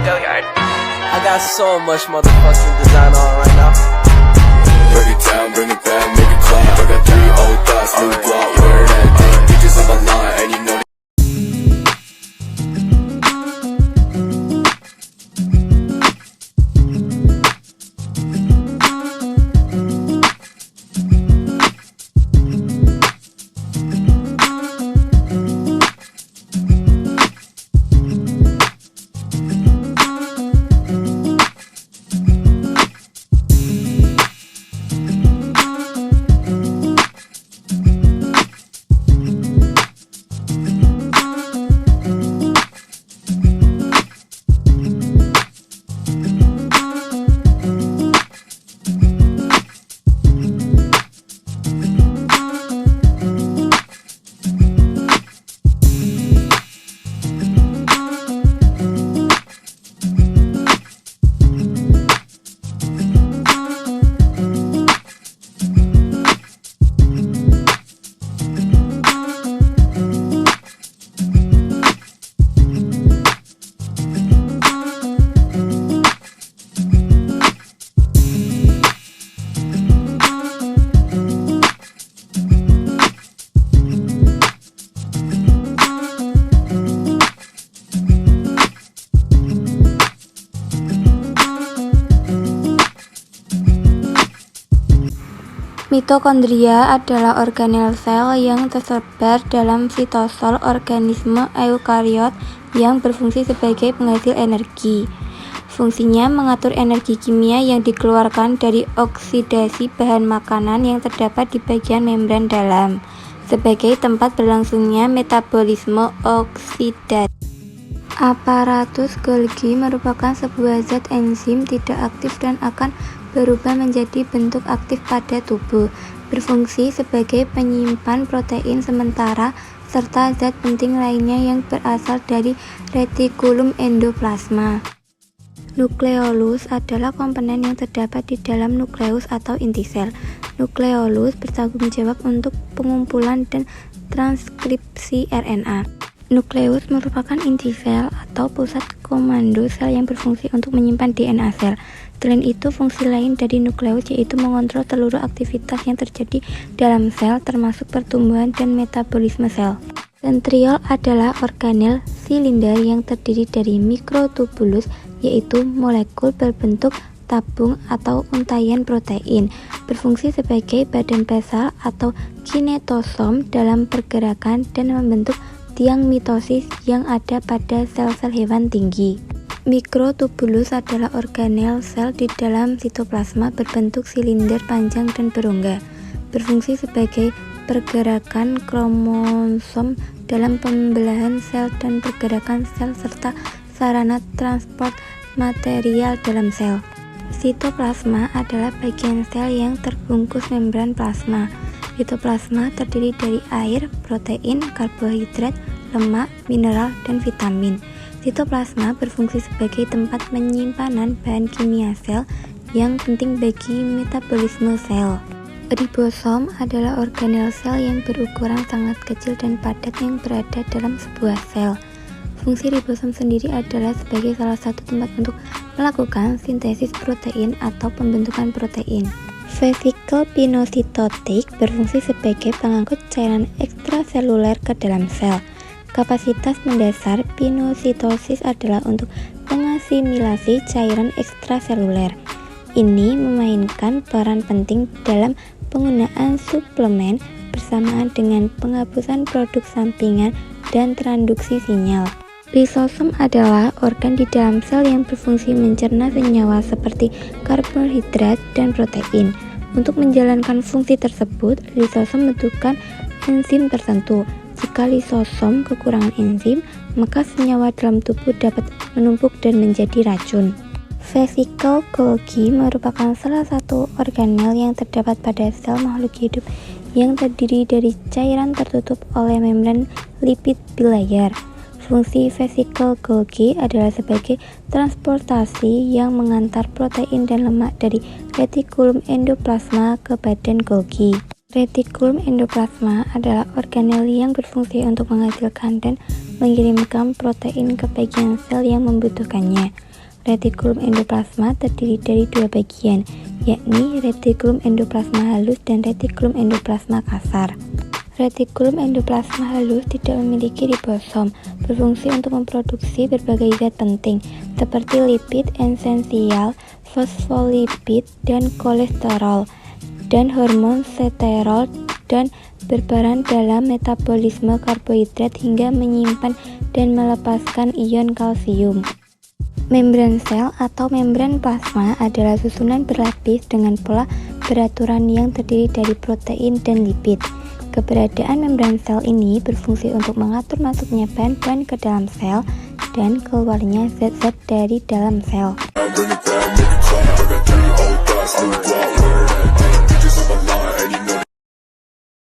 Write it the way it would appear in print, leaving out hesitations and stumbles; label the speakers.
Speaker 1: I got so much motherfucking design on right now.
Speaker 2: Break it down, bring it back, make it clap. I got 3 old thoughts, new block, where that thing. Bitches on my line, and you know
Speaker 3: Mitokondria adalah organel sel yang tersebar dalam sitosol organisme eukariot yang berfungsi sebagai penghasil energi. Fungsinya mengatur energi kimia yang dikeluarkan dari oksidasi bahan makanan yang terdapat di bagian membran dalam, sebagai tempat berlangsungnya metabolisme oksidatif. Aparatus Golgi merupakan sebuah zat enzim tidak aktif dan akan berubah menjadi bentuk aktif pada tubuh, berfungsi sebagai penyimpan protein sementara serta zat penting lainnya yang berasal dari retikulum endoplasma. Nukleolus adalah komponen yang terdapat di dalam nukleus atau inti sel. Nukleolus bertanggung jawab untuk pengumpulan dan transkripsi RNA. Nukleus merupakan inti sel atau pusat komando sel yang berfungsi untuk menyimpan DNA sel. Selain itu, fungsi lain dari nukleus yaitu mengontrol seluruh aktivitas yang terjadi dalam sel, termasuk pertumbuhan dan metabolisme sel. Sentriol adalah organel silinder yang terdiri dari mikrotubulus, yaitu molekul berbentuk tabung atau untaian protein, berfungsi sebagai badan basal atau kinetosom dalam pergerakan dan membentuk tiang mitosis yang ada pada sel-sel hewan tinggi. Mikrotubulus adalah organel sel di dalam sitoplasma berbentuk silinder panjang dan berongga, berfungsi sebagai pergerakan kromosom dalam pembelahan sel dan pergerakan sel serta sarana transport material dalam sel. Sitoplasma adalah bagian sel yang terbungkus membran plasma. Sitoplasma terdiri dari air, protein, karbohidrat, lemak, mineral, dan vitamin. Sitoplasma berfungsi sebagai tempat penyimpanan bahan kimia sel yang penting bagi metabolisme sel. Ribosom adalah organel sel yang berukuran sangat kecil dan padat yang berada dalam sebuah sel. Fungsi ribosom sendiri adalah sebagai salah satu tempat untuk melakukan sintesis protein atau pembentukan protein. Vesikel pinositotik berfungsi sebagai pengangkut cairan ekstraseluler ke dalam sel. Kapasitas mendasar pinositosis adalah untuk mengasimilasi cairan ekstraseluler. Ini memainkan peran penting dalam penggunaan suplemen bersamaan dengan penghapusan produk sampingan dan transduksi sinyal. Lisosom adalah organ di dalam sel yang berfungsi mencerna senyawa seperti karbohidrat dan protein. Untuk menjalankan fungsi tersebut, lisosom membutuhkan enzim tertentu. Jika lisosom kekurangan enzim, maka senyawa dalam tubuh dapat menumpuk dan menjadi racun. Vesikel Golgi merupakan salah satu organel yang terdapat pada sel makhluk hidup yang terdiri dari cairan tertutup oleh membran lipid bilayer. Fungsi vesikel Golgi adalah sebagai transportasi yang mengantar protein dan lemak dari retikulum endoplasma ke badan Golgi. Retikulum endoplasma adalah organel yang berfungsi untuk menghasilkan dan mengirimkan protein ke bagian sel yang membutuhkannya. Retikulum endoplasma terdiri dari dua bagian, yakni retikulum endoplasma halus dan retikulum endoplasma kasar. Retikulum endoplasma halus tidak memiliki ribosom, berfungsi untuk memproduksi berbagai zat penting seperti lipid esensial, fosfolipid, dan kolesterol, dan hormon sterol, dan berperan dalam metabolisme karbohidrat hingga menyimpan dan melepaskan ion kalsium. Membran sel atau membran plasma adalah susunan berlapis dengan pola beraturan yang terdiri dari protein dan lipid. Keberadaan membran sel ini berfungsi untuk mengatur masuknya bahan-bahan ke dalam sel dan keluarnya zat-zat dari dalam sel.
Speaker 2: Bring it back, make it clap. I got 3 old thoughts, new block,